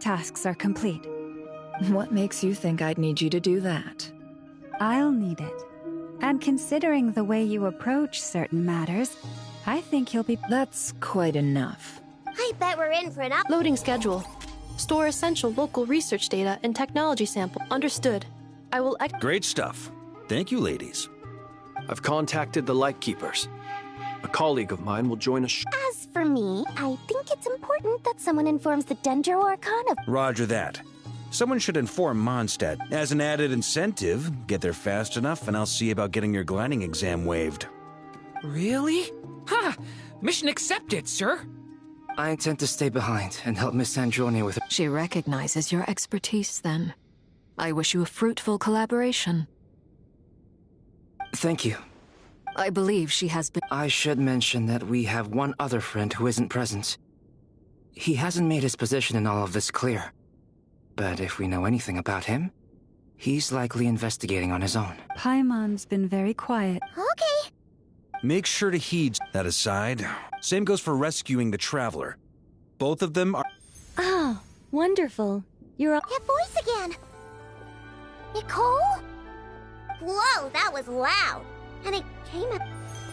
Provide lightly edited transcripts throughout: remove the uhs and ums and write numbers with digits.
tasks are complete. What makes you think I'd need you to do that? I'll need it. And considering the way you approach certain matters, I think you'll be... That's quite enough. I bet we're in for an Loading schedule. Store essential local research data and technology sample. Understood. I will... Great stuff. Thank you, ladies. I've contacted the Lightkeepers. A colleague of mine will join us. As for me, I think it's important that someone informs the Dendro Arcana. Roger that. Someone should inform Mondstadt. As an added incentive, get there fast enough and I'll see about getting your gliding exam waived. Really? Ha! Mission accepted, sir. I intend to stay behind and help Miss Androni with her. She recognizes your expertise, then. I wish you a fruitful collaboration. Thank you. I believe she has been... I should mention that we have one other friend who isn't present. He hasn't made his position in all of this clear. But if we know anything about him, he's likely investigating on his own. Paimon's been very quiet. Okay. Make sure to heed that aside. Same goes for rescuing the Traveler. Both of them are... Oh, wonderful. You're a... That voice again. Nicole? Whoa, that was loud. And it came up...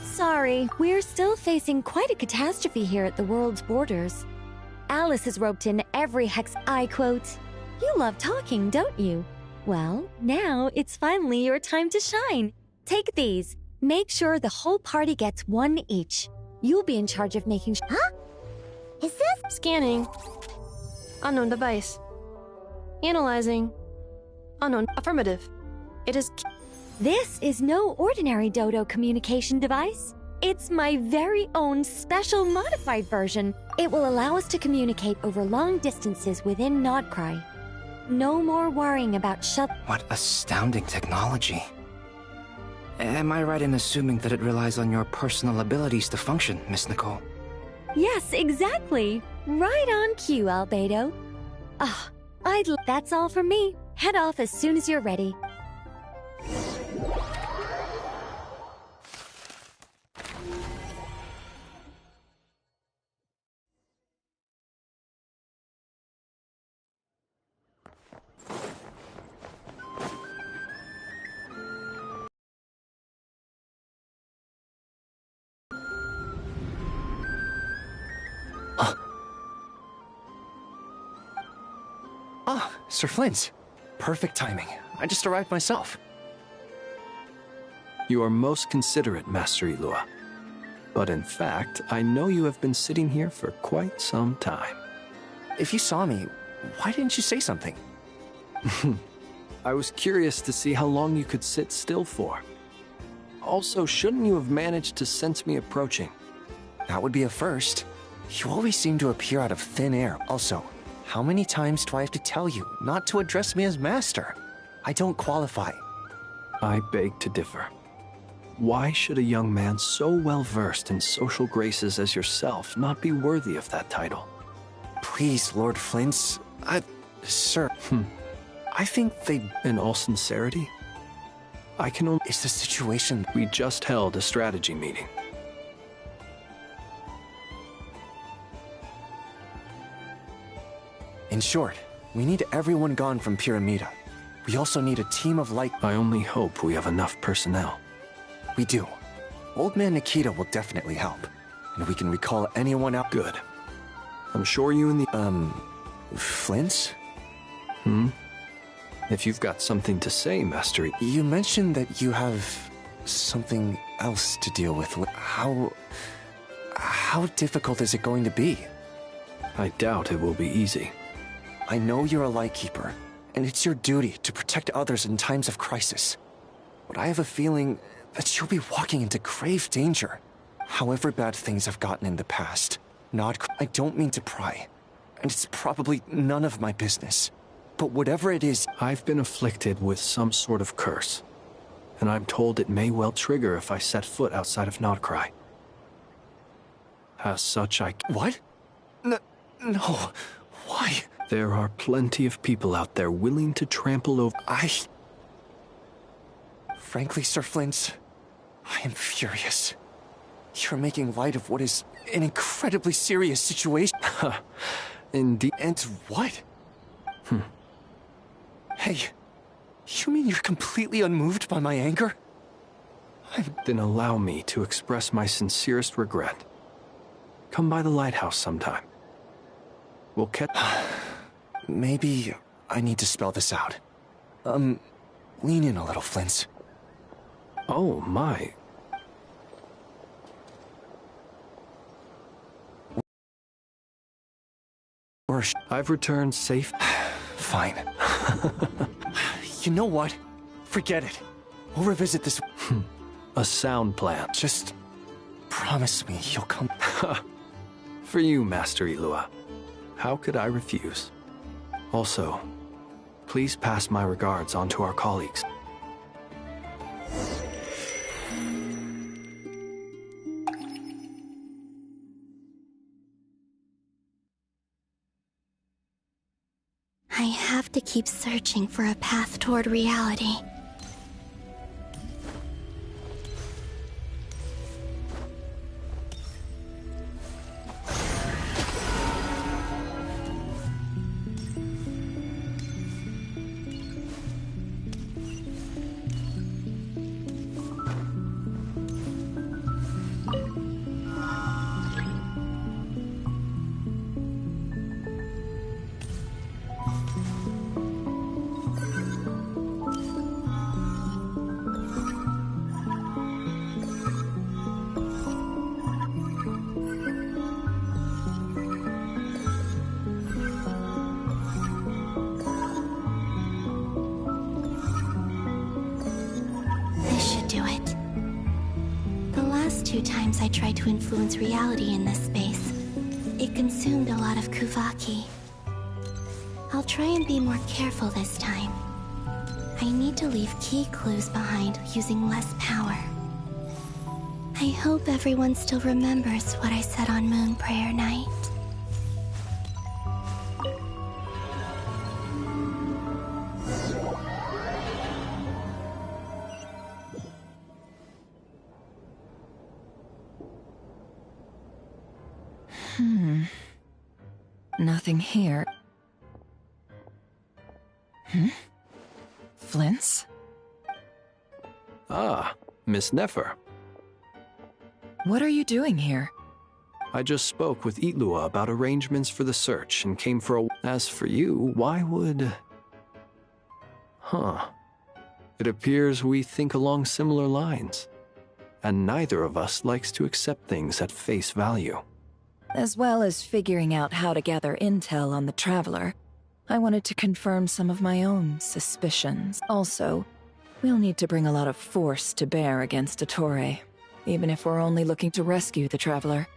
Sorry, we're still facing quite a catastrophe here at the world's borders. Alice has roped in every hex... I quote, "You love talking, don't you? Well, now it's finally your time to shine. Take these. Make sure the whole party gets one each. You'll be in charge of making... Huh? Is this... Scanning. Unknown device. Analyzing. Unknown. Affirmative. It is... This is no ordinary Dodo communication device. It's my very own special modified version. It will allow us to communicate over long distances within Nodcry. No more worrying about What astounding technology. Am I right in assuming that it relies on your personal abilities to function, Miss Nicole? Yes, exactly. Right on cue, Albedo. Ah, that's all from me. Head off as soon as you're ready. Sir Flint's. Perfect timing. I just arrived myself. You are most considerate, Master Eloa. But in fact, I know you have been sitting here for quite some time. If you saw me, why didn't you say something? I was curious to see how long you could sit still for. Also, shouldn't you have managed to sense me approaching? That would be a first. You always seem to appear out of thin air. Also, how many times do I have to tell you not to address me as Master? I don't qualify. I beg to differ. Why should a young man so well versed in social graces as yourself not be worthy of that title? Please, Lord Flint's... Sir... I think they... In all sincerity, I can only... Is the situation... We just held a strategy meeting. In short, we need everyone gone from Pyramida. We also need a team of light... I only hope we have enough personnel. We do. Old Man Nikita will definitely help. And we can recall anyone out... Good. I'm sure you and the... Flint's? If you've got something to say, Master... You mentioned that you have... something else to deal with. How difficult is it going to be? I doubt it will be easy. I know you're a Lightkeeper, and it's your duty to protect others in times of crisis. But I have a feeling that you'll be walking into grave danger. However bad things have gotten in the past, I don't mean to pry, and it's probably none of my business. But whatever it is... I've been afflicted with some sort of curse, and I'm told it may well trigger if I set foot outside of Nodcry. As such, What? No. Why? There are plenty of people out there willing to trample over... Frankly, Sir Flint, I am furious. You're making light of what is an incredibly serious situation. Indeed. And what? Hey, you mean you're completely unmoved by my anger? Then allow me to express my sincerest regret. Come by the lighthouse sometime. We'll catch... Maybe I need to spell this out. Lean in a little, Flint. Oh, my. I've returned safe. Fine. You know what? Forget it. We'll revisit this. A sound plan. Just promise me you'll come. For you, Master Ilua. How could I refuse? Also, please pass my regards on to our colleagues. I have to keep searching for a path toward reality. I tried to influence reality in this space. It consumed a lot of Kuvaki. I'll try and be more careful this time. I need to leave key clues behind using less power. I hope everyone still remembers what I said on Moon Prayer Night. Nothing here. Flint's? Ah, Miss Nefer. What are you doing here? I just spoke with Ilua about arrangements for the search and came for a... As for you, why would... It appears we think along similar lines. And neither of us likes to accept things at face value. As well as figuring out how to gather intel on the Traveler, I wanted to confirm some of my own suspicions. Also, we'll need to bring a lot of force to bear against dottore, even if we're only looking to rescue the Traveler.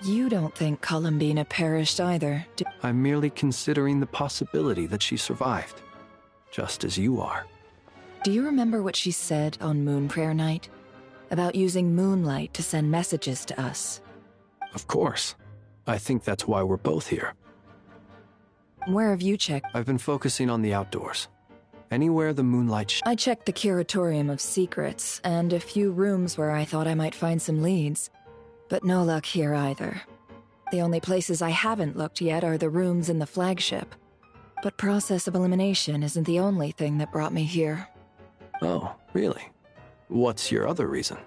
You don't think Columbina perished either, do... I'm merely considering the possibility that she survived, just as you are. Do you remember what she said on Moon Prayer Night? About using moonlight to send messages to us? Of course. I think that's why we're both here. Where have you checked? I've been focusing on the outdoors. Anywhere the moonlight I checked the Curatorium of Secrets, and a few rooms where I thought I might find some leads. But no luck here either. The only places I haven't looked yet are the rooms in the flagship. But process of elimination isn't the only thing that brought me here. Oh, really? What's your other reason?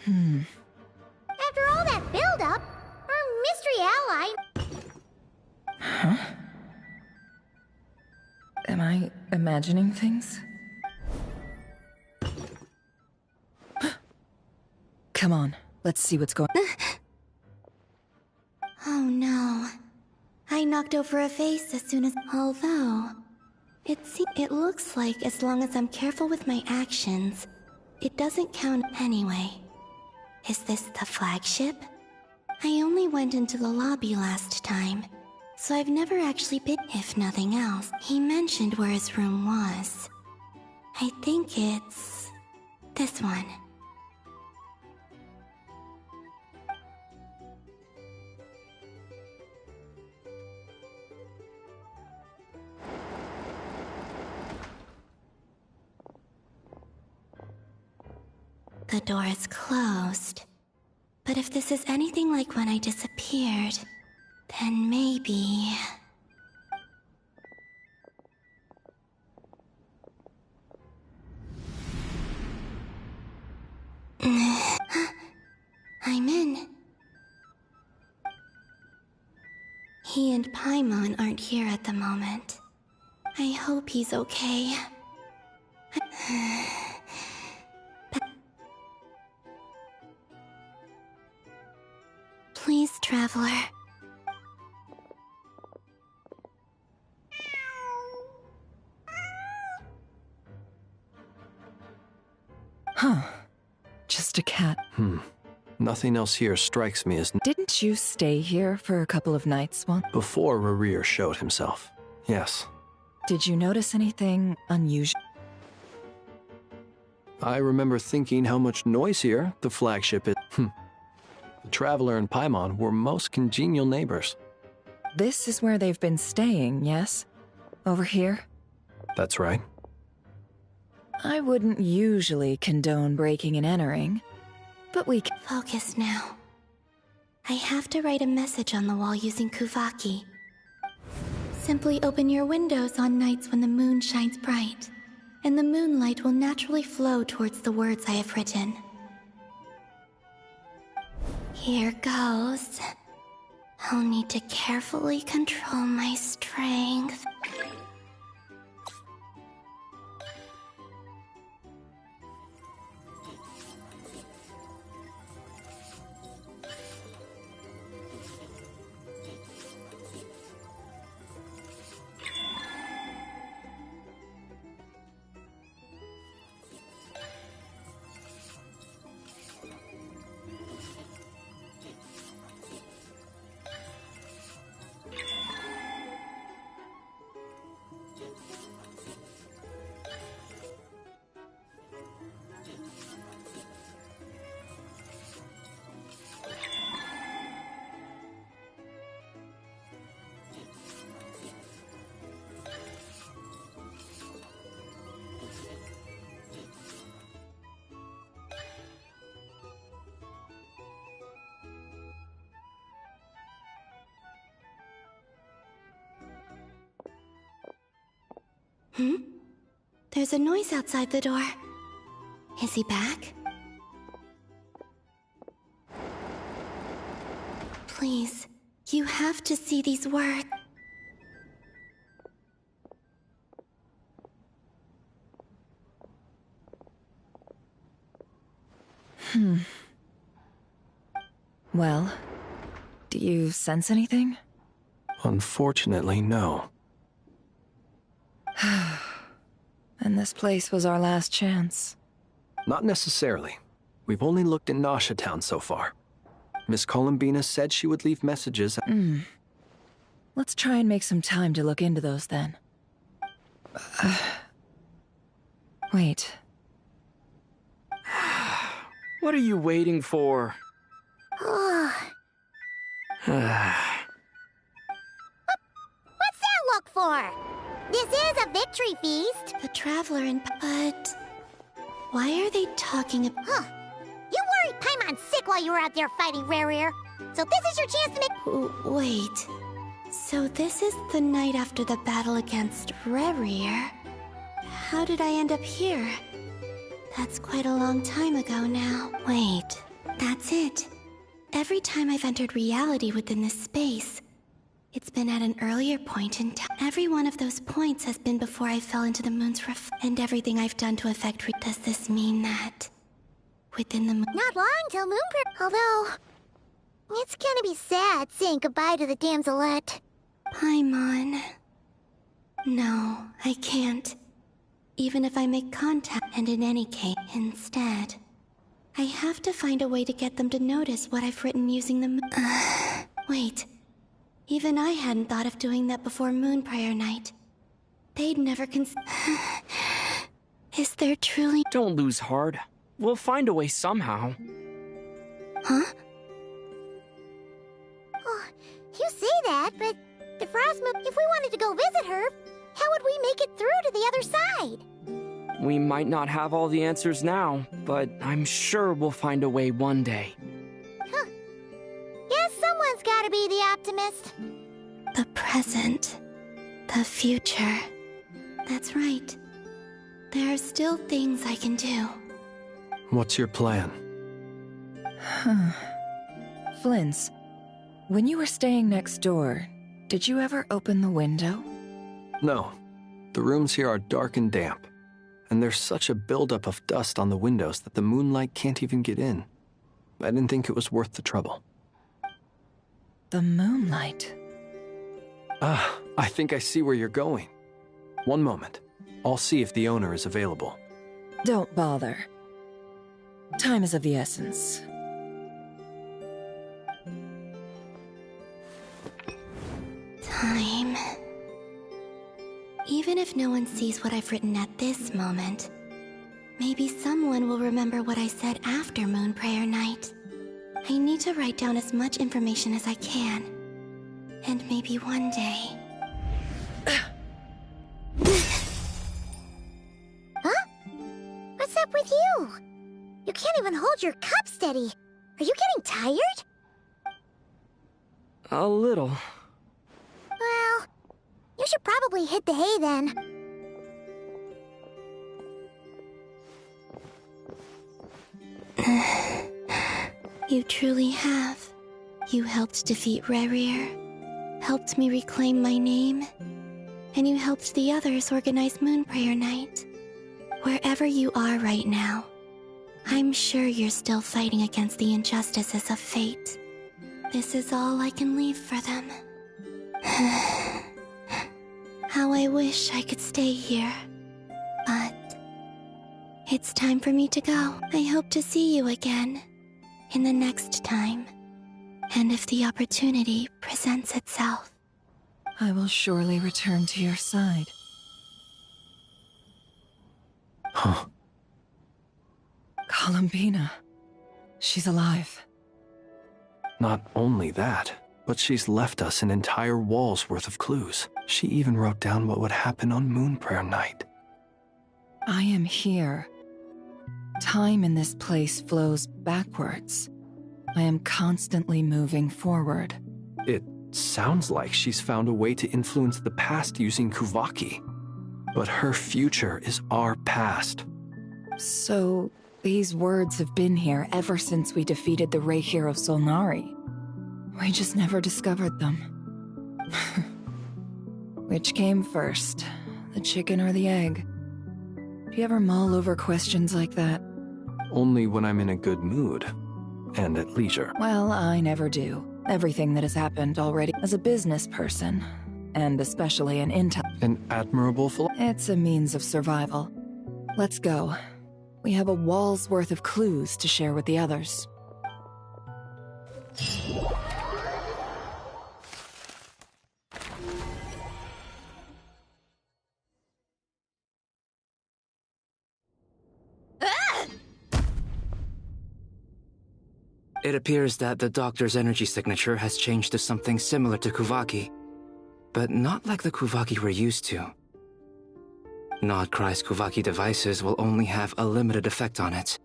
After all that build-up, our mystery ally... Huh? Am I imagining things? Come on, let's see what's going on. Oh no. I knocked over a vase as soon as... Although... It looks like as long as I'm careful with my actions, it doesn't count anyway. Is this the flagship? I only went into the lobby last time, so I've never actually been. If nothing else, he mentioned where his room was. I think it's... this one. The door is closed. But if this is anything like when I disappeared, then maybe... He and Paimon aren't here at the moment. I hope he's okay. Please, Traveler. Huh. Just a cat. Nothing else here strikes me as... Didn't you stay here for a couple of nights once? Before Rerir showed himself. Yes. Did you notice anything unusual? I remember thinking how much noisier the flagship is. The Traveler and Paimon were most congenial neighbors. This is where they've been staying, yes? Over here? That's right. I wouldn't usually condone breaking and entering, but we can... Focus now. I have to write a message on the wall using Kuvaki. Simply open your windows on nights when the moon shines bright, and the moonlight will naturally flow towards the words I have written. Here goes. I'll need to carefully control my strength. There's a noise outside the door. Is he back? Please, you have to see these words. Well, do you sense anything? Unfortunately, no. And this place was our last chance. Not necessarily. We've only looked in Nasha Town so far. Miss Columbina said she would leave messages. Let's try and make some time to look into those then. Wait. What are you waiting for? What's that look for? This is a victory feast. The Traveler and... But... Why are they talking about... You worried Paimon sick while you were out there fighting Rerir. So this is your chance to make... Wait. So this is the night after the battle against Rerir. How did I end up here? That's quite a long time ago now. Wait. That's it. Every time I've entered reality within this space, it's been at an earlier point in time. Every one of those points has been before I fell into the moon's and everything I've done to affect does this mean that within the moon... Not long till moon although... It's gonna be sad saying goodbye to the damselette. Paimon... No, I can't. Even if I make contact, and in any case, instead... I have to find a way to get them to notice what I've written using the wait. Even I hadn't thought of doing that before Moon Prayer Night. They'd never Is there truly... Don't lose heart. We'll find a way somehow. Huh? Oh, you say that, but the Frost Moon... If we wanted to go visit her, how would we make it through to the other side? We might not have all the answers now, but I'm sure we'll find a way one day. Huh. Guess someone's gotta be the optimist. The present. The future. That's right. There are still things I can do. What's your plan? Flint's, when you were staying next door, Did you ever open the window? No. The rooms here are dark and damp, and there's such a buildup of dust on the windows that the moonlight can't even get in. I didn't think it was worth the trouble. The moonlight. Ah, I think I see where you're going. One moment. I'll see if the owner is available. Don't bother. Time is of the essence. Time. Even if no one sees what I've written at this moment, maybe someone will remember what I said after Moon Prayer Night. I need to write down as much information as I can. And maybe one day... Huh? What's up with you? You can't even hold your cup steady. Are you getting tired? A little. Well, you should probably hit the hay then. You truly have. You helped defeat Rerir, helped me reclaim my name, and you helped the others organize Moon Prayer Night. Wherever you are right now, I'm sure you're still fighting against the injustices of fate. This is all I can leave for them. How I wish I could stay here. But it's time for me to go. I hope to see you again in the next time. And if the opportunity presents itself. I will surely return to your side. Huh. Columbina. She's alive. Not only that, but she's left us an entire wall's worth of clues. She even wrote down what would happen on Moon Prayer Night. I am here. Time in this place flows backwards. I am constantly moving forward. It sounds like she's found a way to influence the past using Kuvaki. But her future is our past. So, these words have been here ever since we defeated the Rey Hero Solnari. We just never discovered them. Which came first, the chicken or the egg? Do you ever mull over questions like that? Only when I'm in a good mood. And at leisure. Well, I never do. Everything that has happened already. As a business person, and especially an An admirable philosophy. It's a means of survival. Let's go. We have a wall's worth of clues to share with the others. It appears that the doctor's energy signature has changed to something similar to Kuvaki, but not like the Kuvaki we're used to. Nodcry's Kuvaki devices will only have a limited effect on it.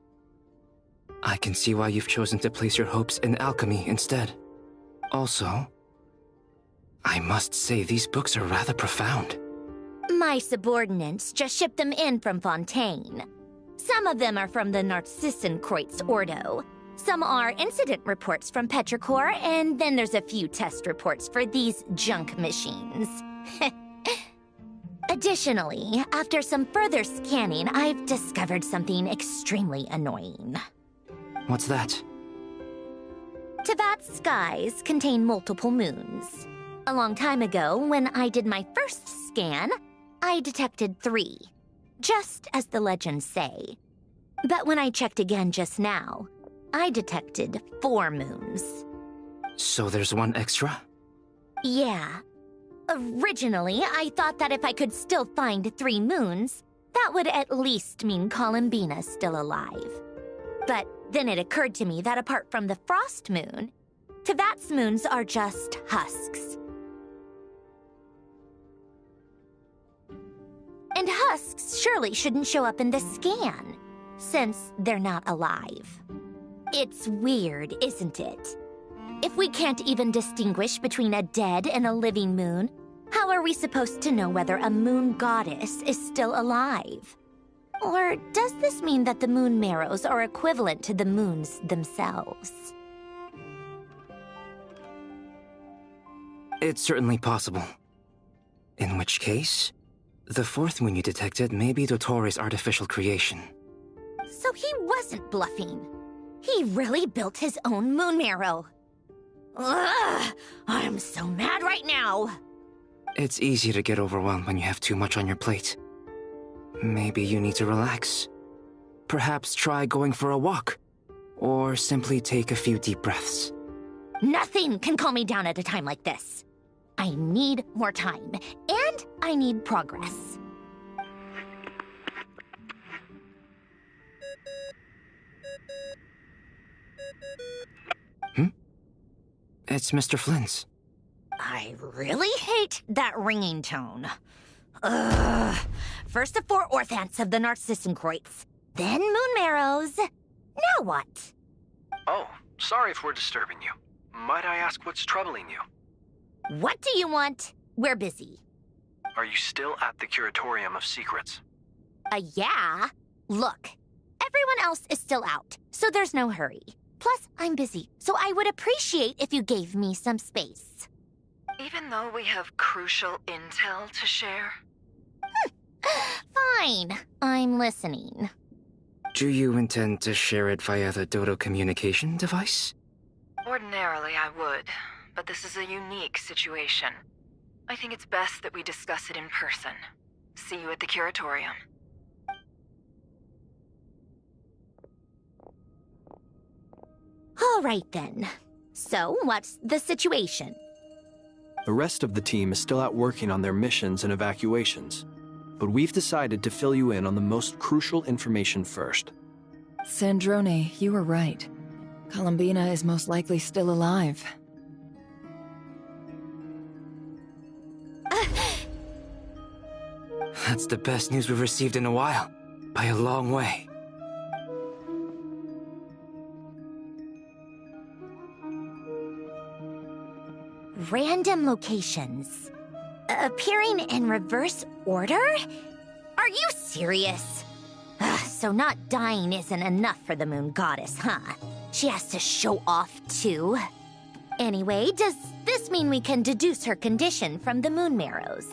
I can see why you've chosen to place your hopes in alchemy instead. Also, I must say these books are rather profound. My subordinates just shipped them in from Fontaine. Some of them are from the Narcissenkreuz Ordo. Some are incident reports from Petrichor, and then there's a few test reports for these junk machines. Additionally, after some further scanning, I've discovered something extremely annoying. What's that? Teyvat's skies contain multiple moons. A long time ago, when I did my first scan, I detected 3, just as the legends say. But when I checked again just now, I detected 4 moons. So there's one extra? Yeah. Originally, I thought that if I could still find 3 moons, that would at least mean Columbina's still alive. But then it occurred to me that apart from the frost moon, Teyvat's moons are just husks. And husks surely shouldn't show up in the scan, since they're not alive. It's weird, isn't it? If we can't even distinguish between a dead and a living moon, how are we supposed to know whether a moon goddess is still alive? Or does this mean that the moon marrows are equivalent to the moons themselves? It's certainly possible. In which case, the fourth moon you detected may be Dottore's artificial creation. So he wasn't bluffing. He really built his own moon marrow. Ugh! I'm so mad right now! It's easy to get overwhelmed when you have too much on your plate. Maybe you need to relax. Perhaps try going for a walk. Or simply take a few deep breaths. Nothing can calm me down at a time like this. I need more time, and I need progress. It's Mr. Flynn's. I really hate that ringing tone. Ugh. First the 4 orthants of the Narcissenkreuz, then moon marrows. Now what? Oh, sorry if we're disturbing you. Might I ask what's troubling you? What do you want? We're busy. Are you still at the Curatorium of Secrets? Yeah. Look, everyone else is still out, so there's no hurry. Plus, I'm busy, so I would appreciate if you gave me some space. Even though we have crucial intel to share? Fine. I'm listening. Do you intend to share it via the Dodo communication device? Ordinarily I would, but this is a unique situation. I think it's best that we discuss it in person. See you at the Curatorium. All right then. So, what's the situation? The rest of the team is still out working on their missions and evacuations, but we've decided to fill you in on the most crucial information first. Sandrone, you were right. Columbina is most likely still alive. That's the best news we've received in a while. By a long way. Random locations. Appearing in reverse order? Are you serious? So not dying isn't enough for the moon goddess, huh? She has to show off too. Anyway, does this mean we can deduce her condition from the moon marrows?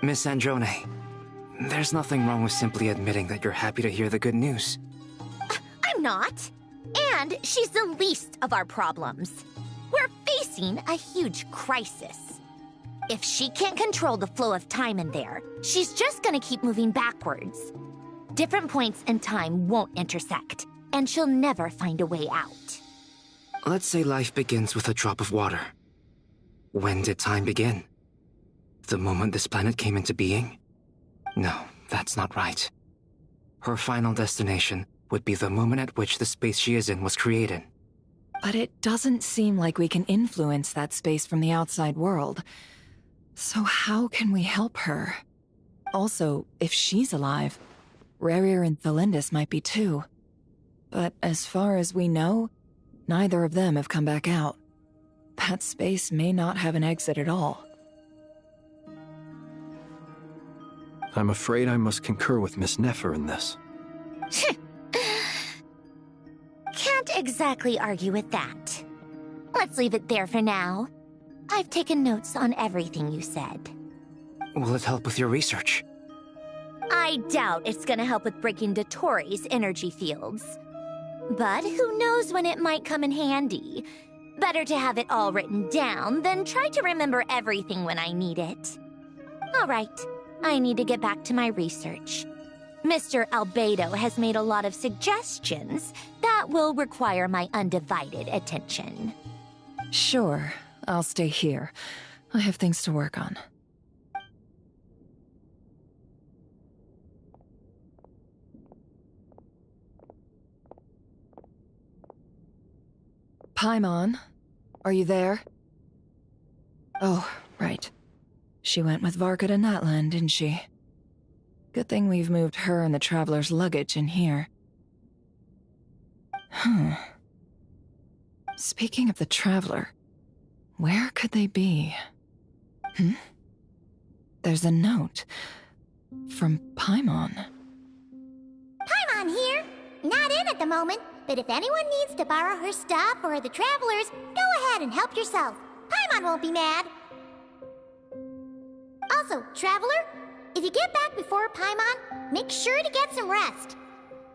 Miss Sandrone, there's nothing wrong with simply admitting that you're happy to hear the good news. I'm not. And she's the least of our problems. We're facing a huge crisis. If she can't control the flow of time in there, she's just gonna keep moving backwards. Different points in time won't intersect, and she'll never find a way out. Let's say life begins with a drop of water. When did time begin? The moment this planet came into being? No, that's not right. Her final destination would be the moment at which the space she is in was created. But it doesn't seem like we can influence that space from the outside world. So how can we help her? Also, if she's alive, Rerir and Thalindis might be too. But as far as we know, neither of them have come back out. That space may not have an exit at all. I'm afraid I must concur with Miss Nefer in this. Can't exactly argue with that. Let's leave it there for now. I've taken notes on everything you said. Will it help with your research? I doubt it's gonna help with breaking Dottore's energy fields. But who knows when it might come in handy. Better to have it all written down than try to remember everything when I need it. All right, I need to get back to my research. Mr. Albedo has made a lot of suggestions that will require my undivided attention. Sure, I'll stay here. I have things to work on. Paimon, are you there? Oh, right. She went with Varka to Natlan, didn't she? Good thing we've moved her and the Traveler's luggage in here. Speaking of the Traveler, where could they be? There's a note from Paimon. Paimon here. Not in at the moment, but if anyone needs to borrow her stuff or the Travelers, go ahead and help yourself. Paimon won't be mad. Also, Traveler, if you get back before Paimon, make sure to get some rest.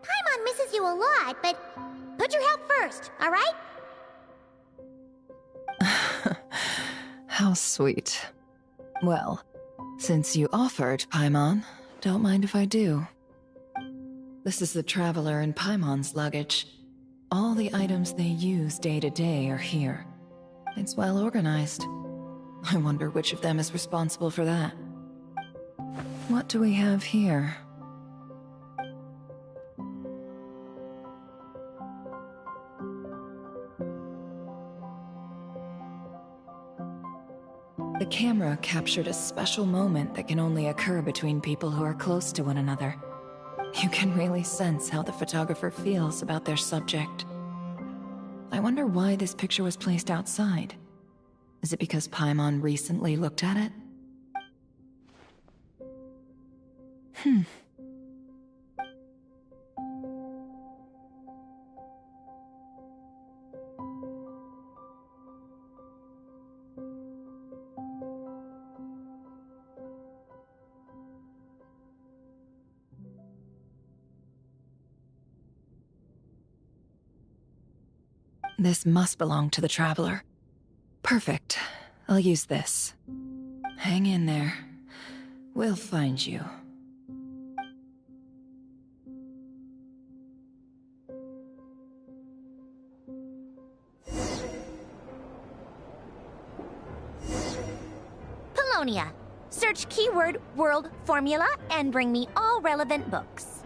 Paimon misses you a lot, but put your health first, alright? How sweet. Well, since you offered, Paimon, don't mind if I do. This is the Traveler and Paimon's luggage. All the items they use day to day are here. It's well organized. I wonder which of them is responsible for that. What do we have here? The camera captured a special moment that can only occur between people who are close to one another. You can really sense how the photographer feels about their subject. I wonder why this picture was placed outside. Is it because Paimon recently looked at it? This must belong to the Traveler. Perfect. I'll use this. Hang in there. We'll find you. Paulownia. Search keyword world formula and bring me all relevant books.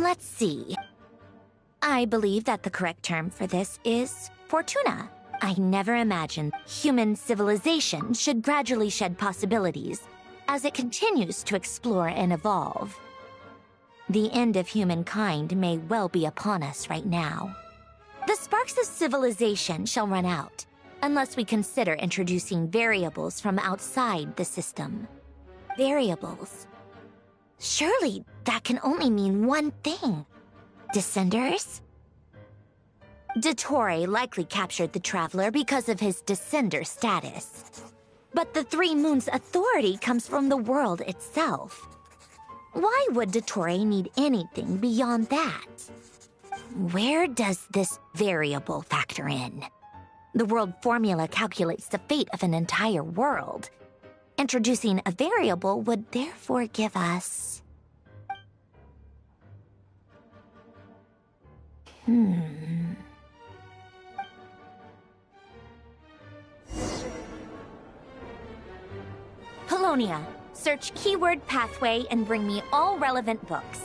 Let's see. I believe that the correct term for this is Fortuna. I never imagined human civilization should gradually shed possibilities as it continues to explore and evolve. The end of humankind may well be upon us right now. The sparks of civilization shall run out, unless we consider introducing variables from outside the system. Variables. Surely that can only mean one thing. Descenders? Dottore likely captured the Traveler because of his descender status. But the Three Moons' authority comes from the world itself. Why would dottore need anything beyond that? Where does this variable factor in? The world formula calculates the fate of an entire world. Introducing a variable would therefore give us... Polonia, search keyword pathway and bring me all relevant books.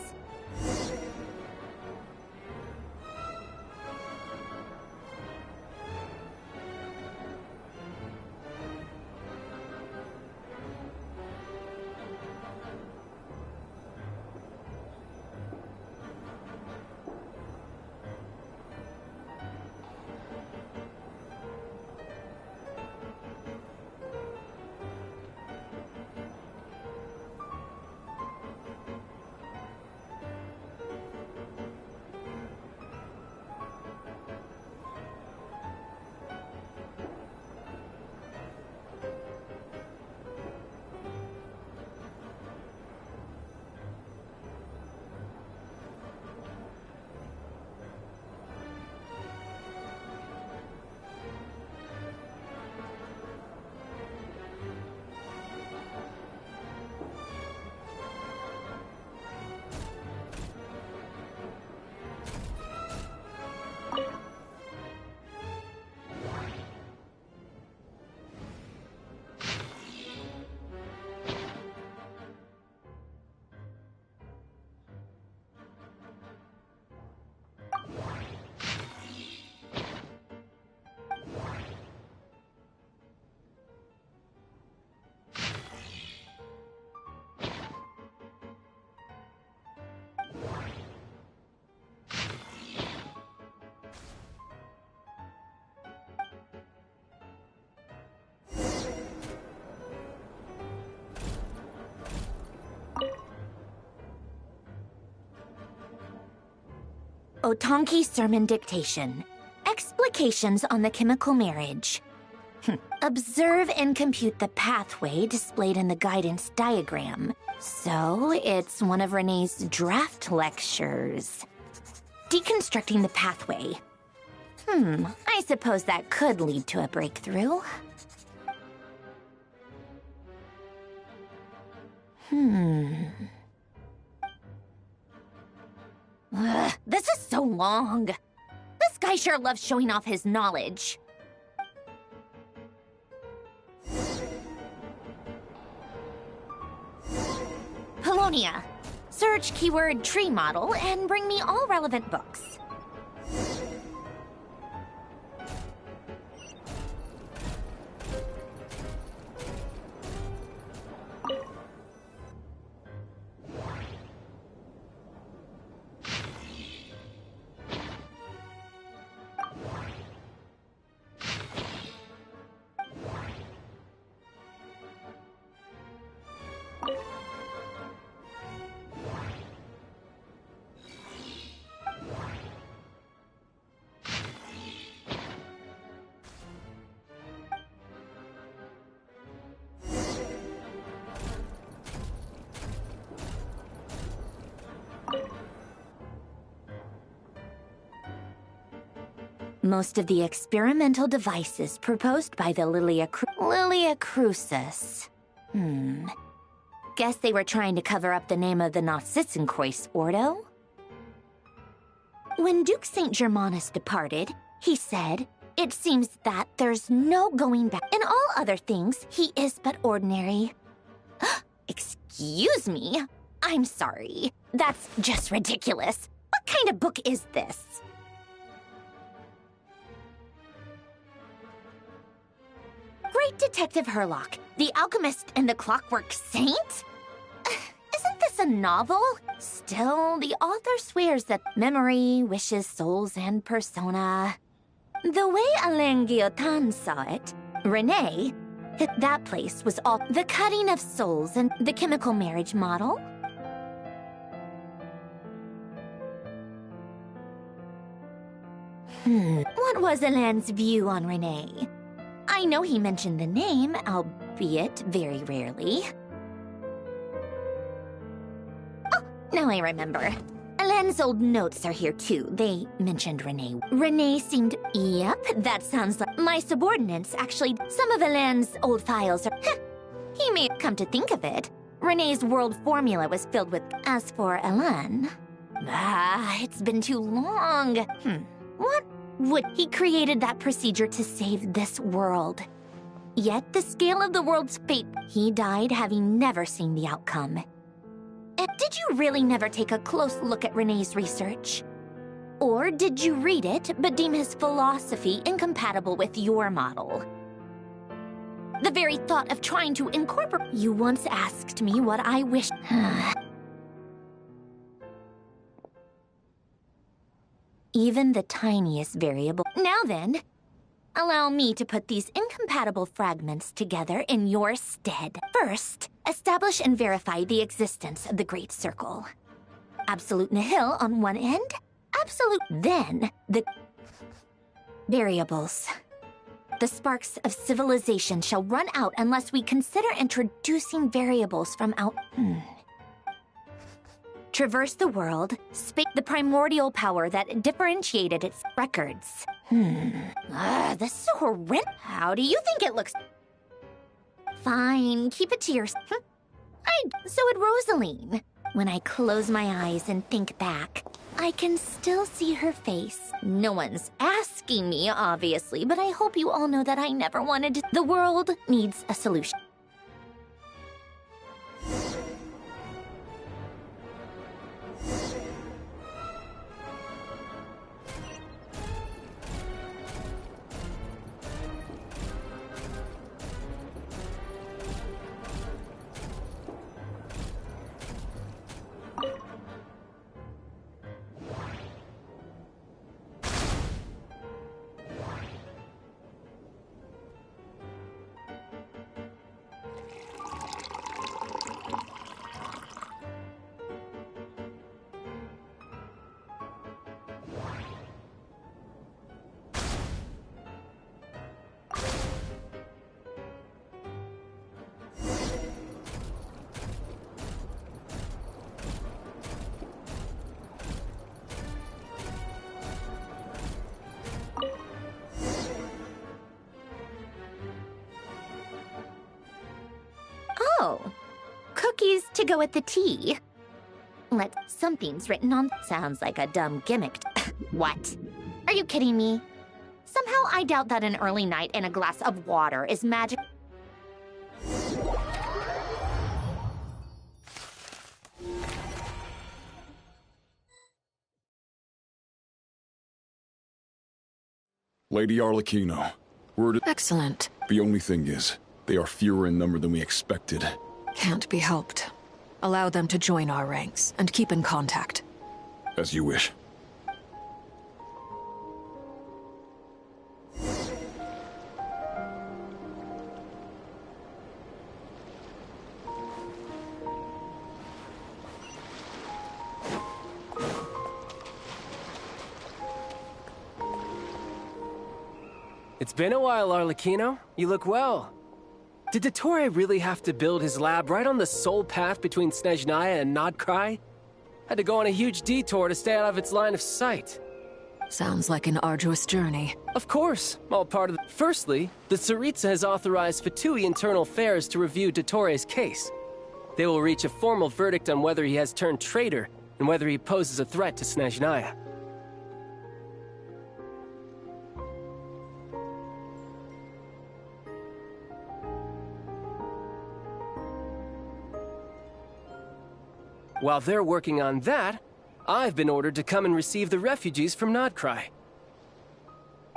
Otonki Sermon Dictation. Explications on the chemical marriage. Observe and compute the pathway displayed in the guidance diagram. So, it's one of Renee's draft lectures. Deconstructing the pathway. I suppose that could lead to a breakthrough. This is so long. This guy sure loves showing off his knowledge. Polonia. Search keyword tree model and bring me all relevant books. Most of the experimental devices proposed by the Lilia Crucis. Guess they were trying to cover up the name of the Nautitzenkreuz Ordo? When Duke St. Germanus departed, he said, "It seems that there's no going back. In all other things, he is but ordinary." Excuse me? I'm sorry. That's just ridiculous. What kind of book is this? Great Detective Herlock, the Alchemist and the Clockwork Saint? Isn't this a novel? Still, the author swears that memory, wishes, souls, and persona. The way Alain Guillotin saw it, Renee, that place was all the cutting of souls and the chemical marriage model. What was Alain's view on Renee? I know he mentioned the name, albeit very rarely. Oh, now I remember. Alain's old notes are here too. They mentioned Renee. Renee seemed... Yep, that sounds like... My subordinates, actually, some of Alain's old files are... He may come to think of it. Renee's world formula was filled with... As for Alain... it's been too long. What would... He created that procedure to save this world. Yet the scale of the world's fate... He died having never seen the outcome. Did you really never take a close look at Renee's research? Or did you read it, but deem his philosophy incompatible with your model? The very thought of trying to incorporate... You once asked me what I wished... Even the tiniest variable... Now then, allow me to put these incompatible fragments together in your stead. First, establish and verify the existence of the Great Circle. Absolute nihil on one end, absolute... Then, the... Variables. The sparks of civilization shall run out unless we consider introducing variables from out... Traverse the world, the primordial power that differentiated its records. This is so horrendous. How do you think it looks? Fine, keep it to yourself. So would Rosaline. When I close my eyes and think back, I can still see her face. No one's asking me, obviously, but I hope you all know that I never wanted to. The world needs a solution. Oh, cookies to go with the tea. Something's written on... Sounds like a dumb gimmick. What? Are you kidding me? Somehow I doubt that an early night and a glass of water is magic. Lady Arlecchino, word... Excellent. The only thing is, they are fewer in number than we expected. Can't be helped. Allow them to join our ranks, and keep in contact. As you wish. It's been a while, Arlecchino. You look well. Did Dottore really have to build his lab right on the sole path between Snezhnaya and Nodkrai? Had to go on a huge detour to stay out of its line of sight. Sounds like an arduous journey. Of course, all part of the... Firstly, the Tsaritsa has authorized Fatui Internal Affairs to review Dottore's case. They will reach a formal verdict on whether he has turned traitor and whether he poses a threat to Snezhnaya. While they're working on that, I've been ordered to come and receive the refugees from Nodcry.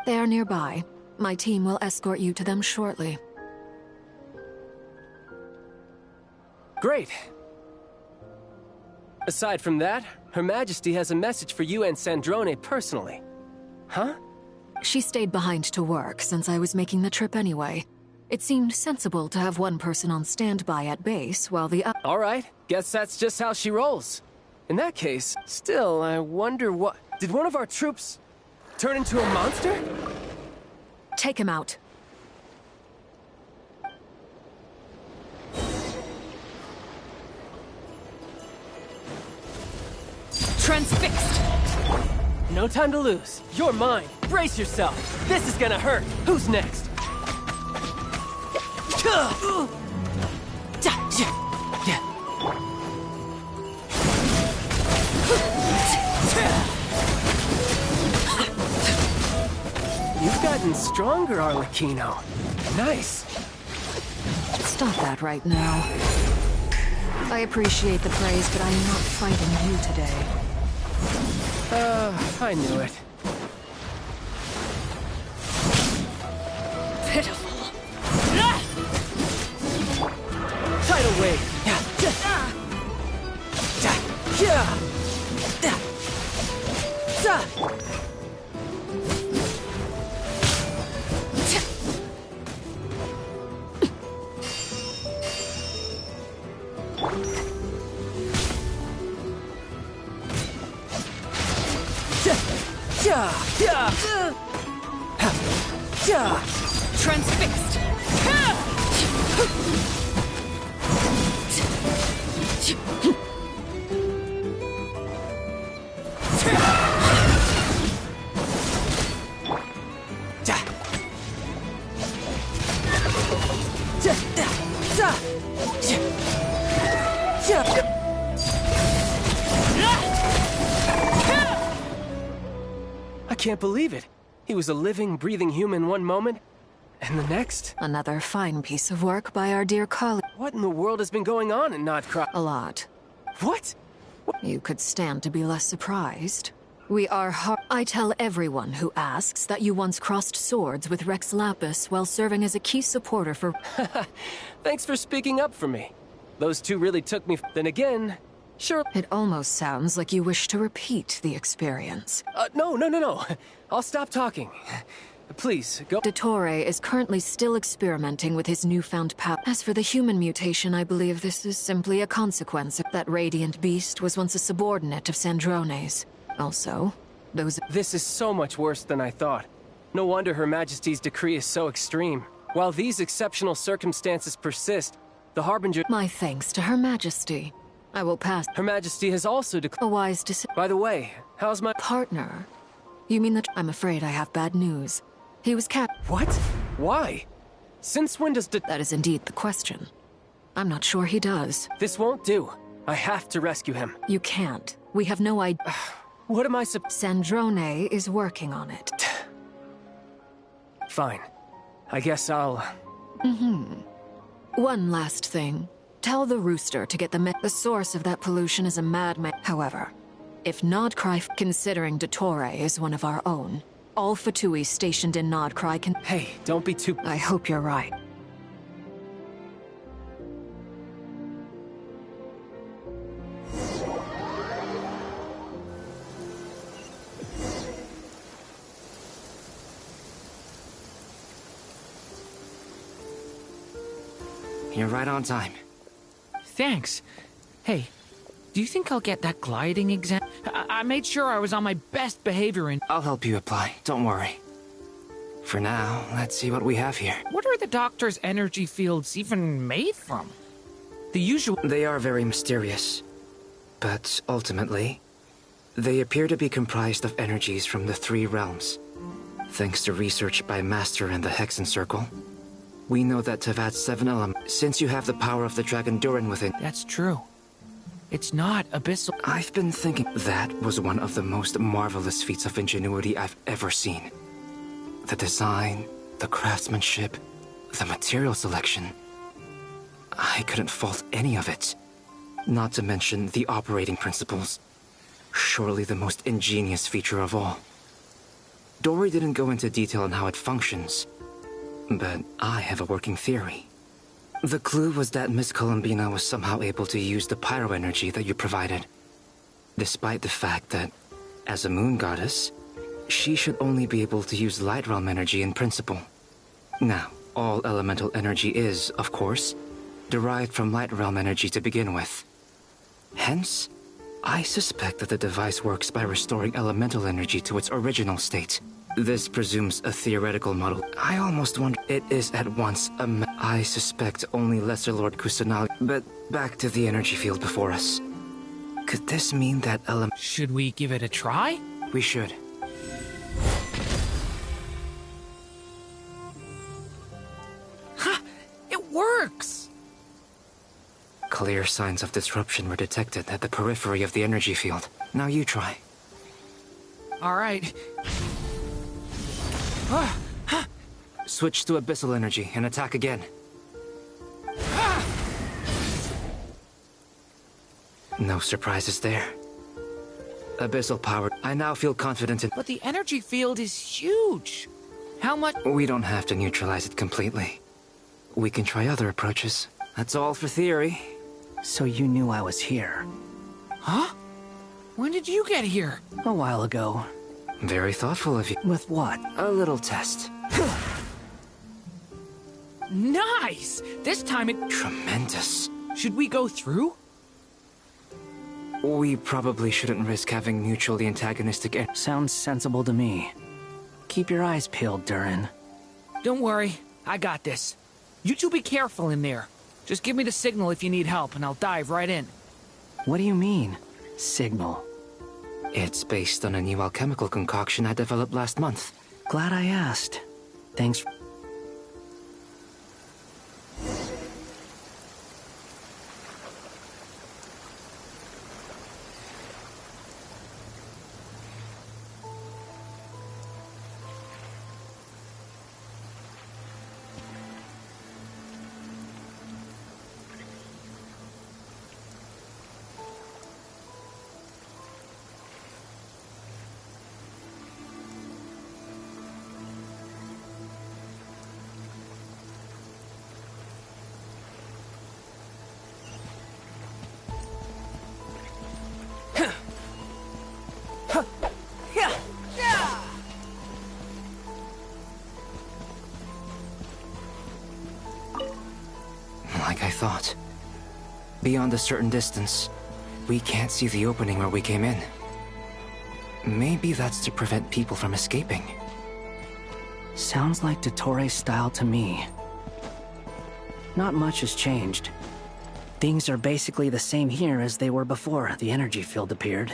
They are nearby. My team will escort you to them shortly. Great. Aside from that, Her Majesty has a message for you and Sandrone personally. Huh? She stayed behind to work since I was making the trip anyway. It seemed sensible to have one person on standby at base while the other— All right, guess that's just how she rolls. In that case, still, I wonder what— Did one of our troops turn into a monster? Take him out. Transfixed! No time to lose. You're mine. Brace yourself. This is gonna hurt. Who's next? You've gotten stronger, Arlecchino. Nice. Stop that right now. I appreciate the praise, but I'm not fighting you today. I knew it. Pitiful. Tidal wave. Transfixed. I can't believe it. He was a living, breathing human one moment, and the next? Another fine piece of work by our dear colleague. What in the world has been going on in Nodcry? A lot. What? You could stand to be less surprised. We are I tell everyone who asks that you once crossed swords with Rex Lapis while serving as a key supporter for— Thanks for speaking up for me. Those two really took me— Then again, sure— It almost sounds like you wish to repeat the experience. No. I'll stop talking. Please, go— Dottore is currently still experimenting with his newfound power. As for the human mutation, I believe this is simply a consequence of that radiant beast was once a subordinate of Sandrone's. Also, those— This is so much worse than I thought. No wonder Her Majesty's decree is so extreme. While these exceptional circumstances persist, the Harbinger— My thanks to Her Majesty. I will pass— Her Majesty has also declared— A wise decision. By the way, how's my— Partner? You mean that— I'm afraid I have bad news. He was What? Why? Since when does That is indeed the question. I'm not sure he does. This won't do. I have to rescue him. You can't. We have no idea. What am I Sandrone is working on it. Fine. I guess I'll— One last thing. Tell the rooster to get the source of that pollution is a madman. However, if Nodcry, considering dottore is one of our own, all Fatui stationed in Nodcry can— Hey, don't be too— I hope you're right. You're right on time. Thanks. Hey, do you think I'll get that gliding exam? I made sure I was on my best behavior and— I'll help you apply, don't worry. For now, let's see what we have here. What are the doctor's energy fields even made from? The usual— They are very mysterious. But ultimately, they appear to be comprised of energies from the three realms. Thanks to research by Master and the Hexen Circle, we know that Tevat's 7 elements— Since you have the power of the Dragon Durin within— That's true. It's not abyssal— I've been thinking that was one of the most marvelous feats of ingenuity I've ever seen. The design, the craftsmanship, the material selection. I couldn't fault any of it. Not to mention the operating principles. Surely the most ingenious feature of all. Dory didn't go into detail on how it functions, but I have a working theory. The clue was that Miss Columbina was somehow able to use the pyro energy that you provided, despite the fact that, as a moon goddess, she should only be able to use light realm energy in principle. Now, all elemental energy is, of course, derived from light realm energy to begin with. Hence, I suspect that the device works by restoring elemental energy to its original state. This presumes a theoretical model. I almost wonder it is at once I suspect only Lesser Lord Kusanagi. But back to the energy field before us. Could this mean that Should we give it a try? We should. Ha! It works! Clear signs of disruption were detected at the periphery of the energy field. Now you try. All right. Switch to abyssal energy and attack again. No surprises there. Abyssal power. I now feel confident in... But the energy field is huge. How much... We don't have to neutralize it completely. We can try other approaches. That's all for theory. So you knew I was here? Huh? When did you get here? A while ago. Very thoughtful of you. With what? A little test. Nice! This time it... Tremendous. Should we go through? We probably shouldn't risk having mutually antagonistic... Sounds sensible to me. Keep your eyes peeled, Durin. Don't worry, I got this. You two be careful in there. Just give me the signal if you need help, and I'll dive right in. What do you mean, signal? It's based on a new alchemical concoction I developed last month. Glad I asked. Thanks. Like I thought. Beyond a certain distance, we can't see the opening where we came in. Maybe that's to prevent people from escaping. Sounds like Dottore's style to me. Not much has changed. Things are basically the same here as they were before the energy field appeared.